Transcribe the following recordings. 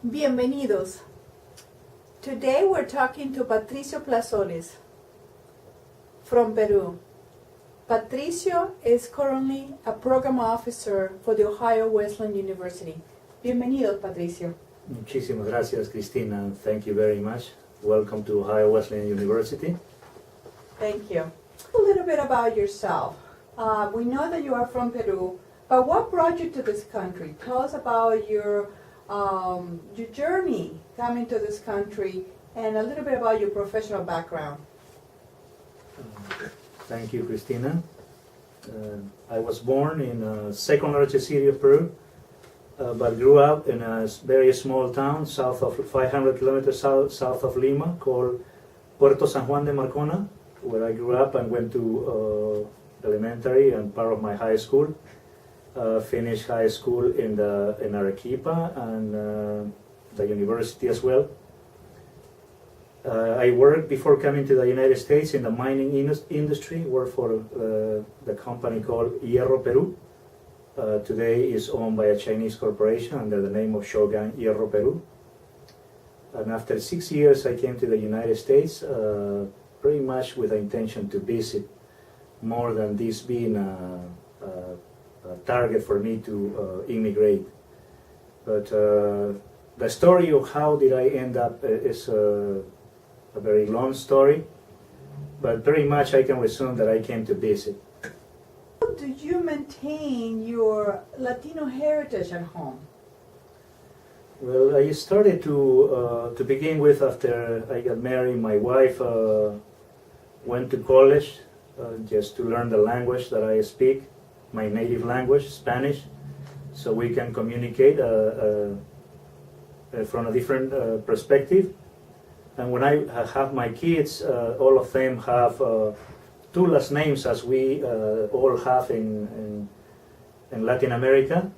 Bienvenidos. Today we're talking to Patricio Plazolles from Peru. Patricio is currently a program officer for the Ohio Wesleyan University. Bienvenido, Patricio. Muchísimas gracias, Cristina, and thank you very much. Welcome to Ohio Wesleyan University. Thank you. A little bit about yourself. We know that you are from Peru, but what brought you to this country? Tell us about your journey coming to this country and a little bit about your professional background. Thank you, Cristina. I was born in the second largest city of Peru, but grew up in a very small town south of 500 kilometers south of Lima called Puerto San Juan de Marcona, where I grew up and went to elementary and part of my high school. Finished high school in Arequipa and the university as well. I worked before coming to the United States in the mining industry. Worked for the company called Hierro Peru. Today is owned by a Chinese corporation under the name of Shogun Hierro Peru. And after 6 years, I came to the United States, pretty much with the intention to visit, more than this being a target for me to immigrate. But the story of how did I end up is a very long story, but pretty much I can resume that I came to visit. How do you maintain your Latino heritage at home? Well, I started to begin with after I got married. My wife went to college just to learn the language that I speak, my native language, Spanish, so we can communicate from a different perspective. And when I have my kids, all of them have two last names, as we all have in Latin America.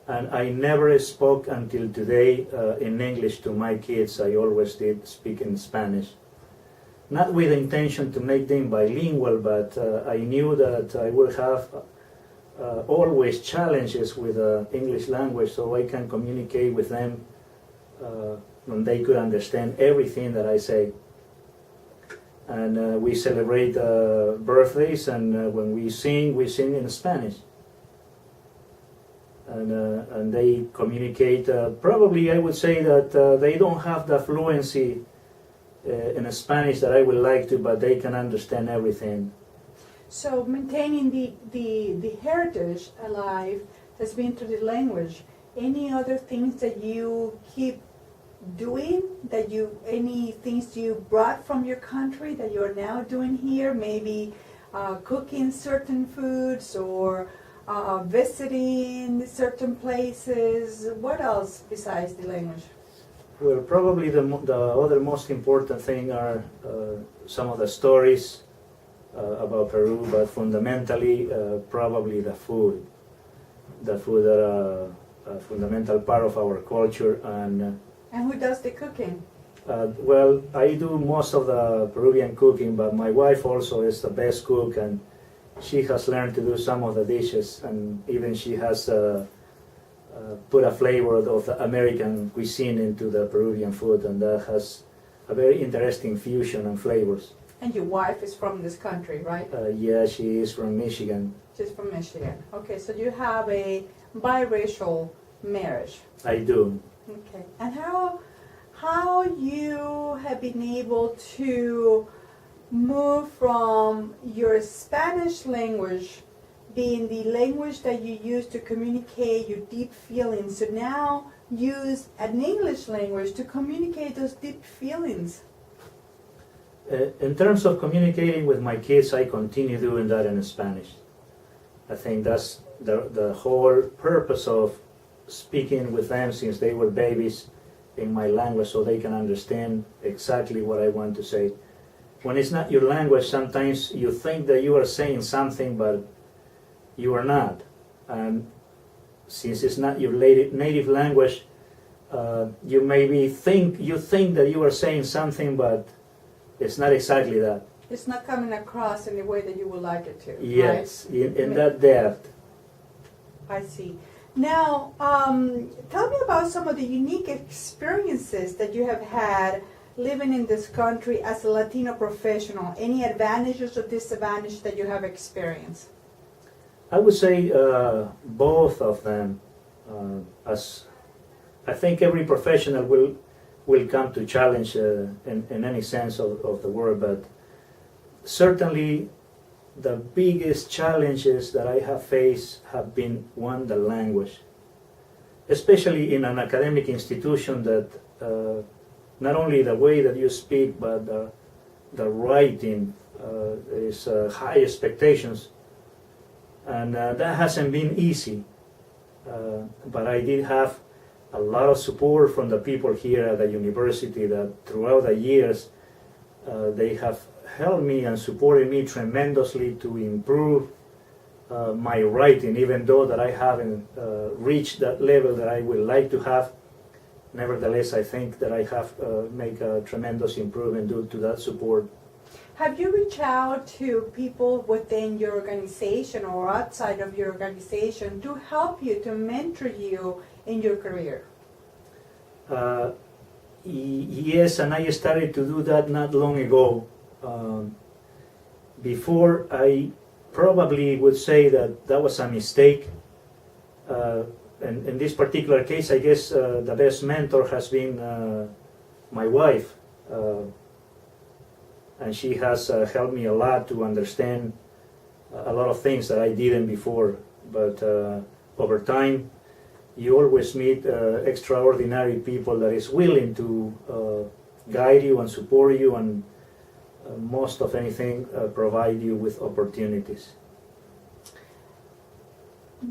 And I never spoke until today in English to my kids. I always did speak in Spanish. Not with the intention to make them bilingual, but I knew that I would have always challenges with the English language, so I can communicate with them and they could understand everything that I say. And we celebrate birthdays, and when we sing in Spanish. And they communicate, probably I would say that they don't have the fluency in Spanish that I would like to, but they can understand everything. So maintaining the heritage alive has been through the language. Any other things that you keep doing, any things you brought from your country that you're now doing here? Maybe cooking certain foods or visiting certain places. What else besides the language? Well, probably the other most important thing are some of the stories about Peru, but fundamentally probably the food. The food are a fundamental part of our culture. And who does the cooking? Well, I do most of the Peruvian cooking, but my wife also is the best cook, and she has learned to do some of the dishes, and even she has put a flavor of the American cuisine into the Peruvian food, and that has a very interesting fusion and flavors. And your wife is from this country, right? Yeah, she is from Michigan. She's from Michigan. Okay, so you have a biracial marriage. I do. Okay, and how you have been able to move from your Spanish language being the language that you use to communicate your deep feelings, so now use an English language to communicate those deep feelings? In terms of communicating with my kids, I continue doing that in Spanish. I think that's the whole purpose of speaking with them since they were babies in my language, so they can understand exactly what I want to say. When it's not your language, sometimes you think that you are saying something, but you are not. And since it's not your native language, you maybe think that you are saying something, but it's not exactly that. It's not coming across in the way that you would like it to. Yes, right? in that depth. I see. Now, tell me about some of the unique experiences that you have had living in this country as a Latino professional. Any advantages or disadvantages that you have experienced? I would say both of them. As I think every professional will come to challenge in any sense of the word, but certainly the biggest challenges that I have faced have been, one, the language, especially in an academic institution that not only the way that you speak, but the writing is high expectations, and that hasn't been easy. But I did have a lot of support from the people here at the university that throughout the years they have helped me and supported me tremendously to improve my writing, even though that I haven't reached that level that I would like to have. Nevertheless, I think that I have made a tremendous improvement due to that support. Have you reached out to people within your organization or outside of your organization to help you, to mentor you in your career? Yes, and I started to do that not long ago. Before, I probably would say that was a mistake. And in this particular case, I guess the best mentor has been my wife. And she has helped me a lot to understand a lot of things that I didn't before. But over time, you always meet extraordinary people that is willing to guide you and support you, and most of anything provide you with opportunities.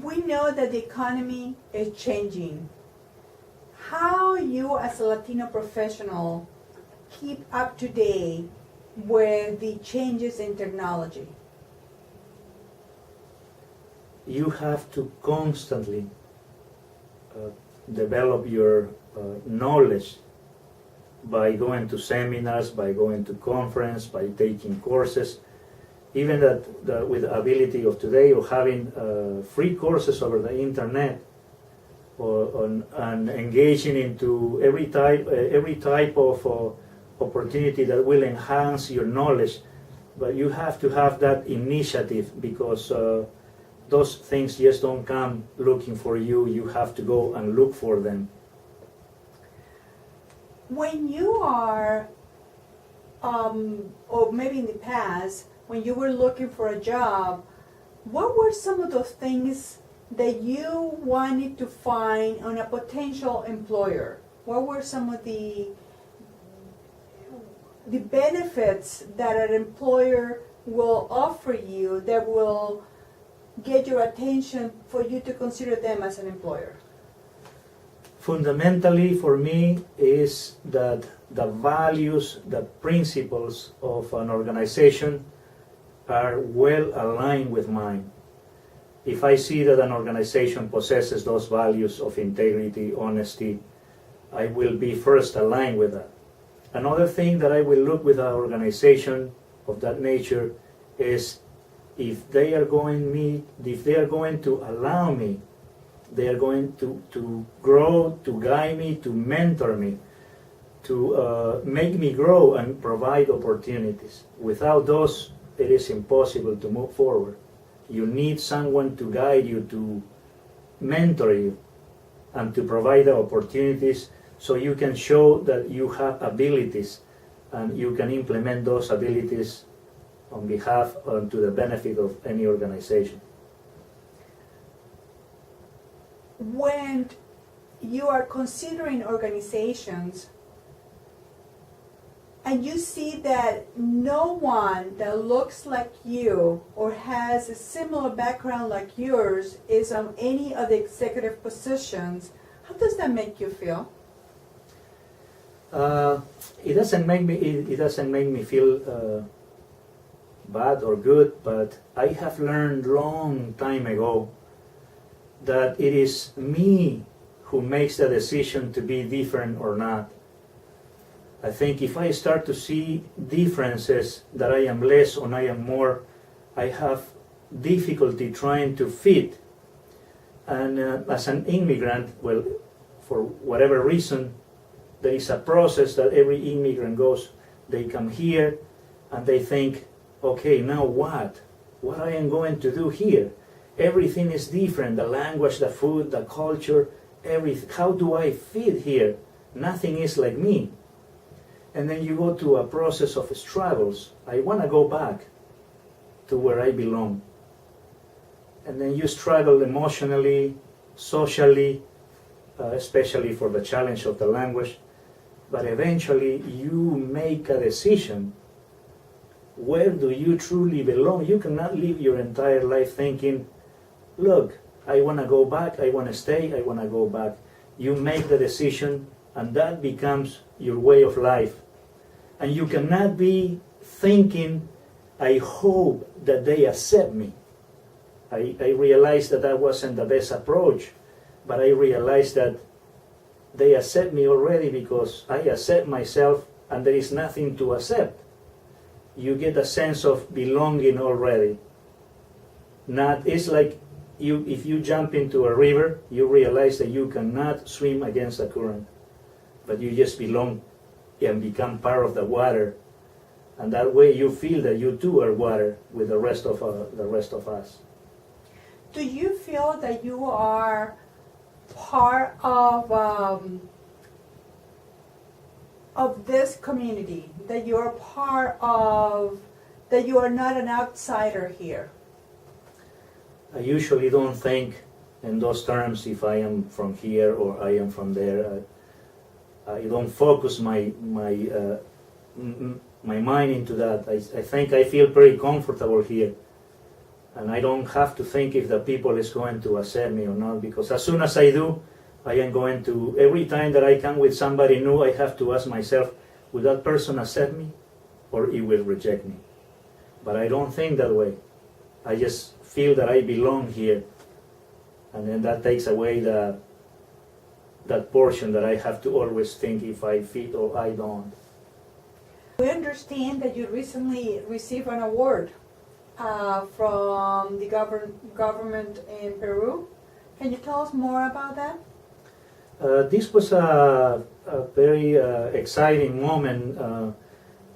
We know that the economy is changing. How you as a Latino professional keep up to date with the changes in technology? You have to constantly develop your knowledge by going to seminars, by going to conference, by taking courses. Even that with the ability of today of having free courses over the internet, and engaging into every type of opportunity that will enhance your knowledge. But you have to have that initiative, because those things just don't come looking for you. You have to go and look for them. When you are, or maybe in the past, when you were looking for a job, what were some of those things that you wanted to find on a potential employer? What were some of the benefits that an employer will offer you that will get your attention for you to consider them as an employer? Fundamentally, for me, is that the values, the principles of an organization are well aligned with mine. If I see that an organization possesses those values of integrity, honesty, I will be first aligned with that. Another thing that I will look with an organization of that nature is if they are going to allow me, they are going to grow, to guide me, to mentor me, to make me grow and provide opportunities. Without those, it is impossible to move forward. You need someone to guide you, to mentor you, and to provide the opportunities so you can show that you have abilities and you can implement those abilities on behalf and to the benefit of any organization. When you are considering organizations and you see that no one that looks like you or has a similar background like yours is on any of the executive positions, how does that make you feel? It doesn't make me feel bad or good, but I have learned long time ago that it is me who makes the decision to be different or not. I think if I start to see differences, that I am less or I am more, I have difficulty trying to fit. And as an immigrant, well, for whatever reason, there is a process that every immigrant goes. They come here and they think, okay, now what? What I am going to do here? Everything is different, the language, the food, the culture, everything. How do I fit here? Nothing is like me. And then you go to a process of struggles. I want to go back to where I belong. And then you struggle emotionally, socially, especially for the challenge of the language. But eventually you make a decision. Where do you truly belong? You cannot live your entire life thinking, look, I want to go back, I want to stay, I want to go back. You make the decision, and that becomes your way of life. And you cannot be thinking, I hope that they accept me. I realized that that wasn't the best approach, but I realized that they accept me already because I accept myself and there is nothing to accept. You get a sense of belonging already. It's like if you jump into a river, you realize that you cannot swim against the current, but you just belong and become part of the water. And that way you feel that you too are water with the rest of us. Do you feel that you are part of this community, that you are part of, that you are not an outsider here? I usually don't think in those terms if I am from here or I am from there. I don't focus my mind into that. I think I feel pretty comfortable here. And I don't have to think if the people is going to accept me or not, because as soon as I do, I am going to, every time that I come with somebody new, I have to ask myself, will that person accept me or it will reject me? But I don't think that way. I just feel that I belong here. And then that takes away that portion that I have to always think if I fit or I don't. We understand that you recently received an award from the government in Peru. Can you tell us more about that? This was a very exciting moment.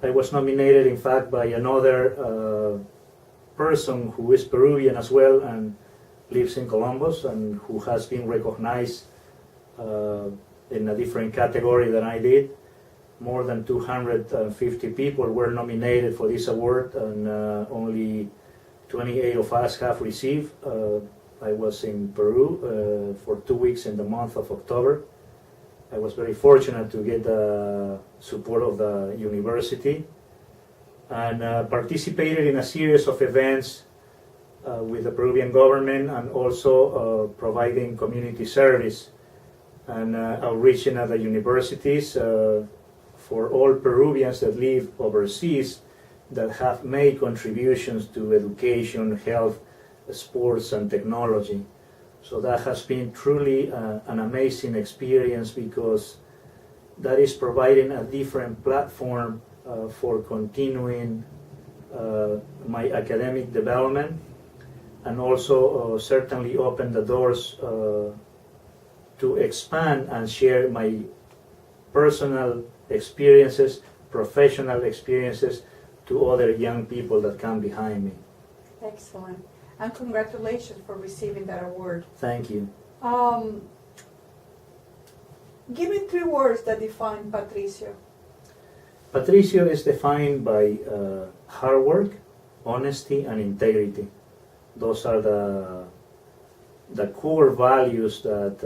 I was nominated, in fact, by another person who is Peruvian as well and lives in Columbus and who has been recognized in a different category than I did. More than 250 people were nominated for this award, and only 28 of us have received. I was in Peru for 2 weeks in the month of October. I was very fortunate to get the support of the university and participated in a series of events with the Peruvian government and also providing community service and outreaching at the universities for all Peruvians that live overseas that have made contributions to education, health, sports, and technology. So that has been truly an amazing experience because that is providing a different platform for continuing my academic development and also certainly open the doors to expand and share my personal experiences, professional experiences to other young people that come behind me. Excellent. And congratulations for receiving that award. Thank you. Give me 3 words that define Patricio. Patricio is defined by hard work, honesty, and integrity. Those are the core values that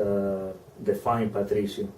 define Patricio.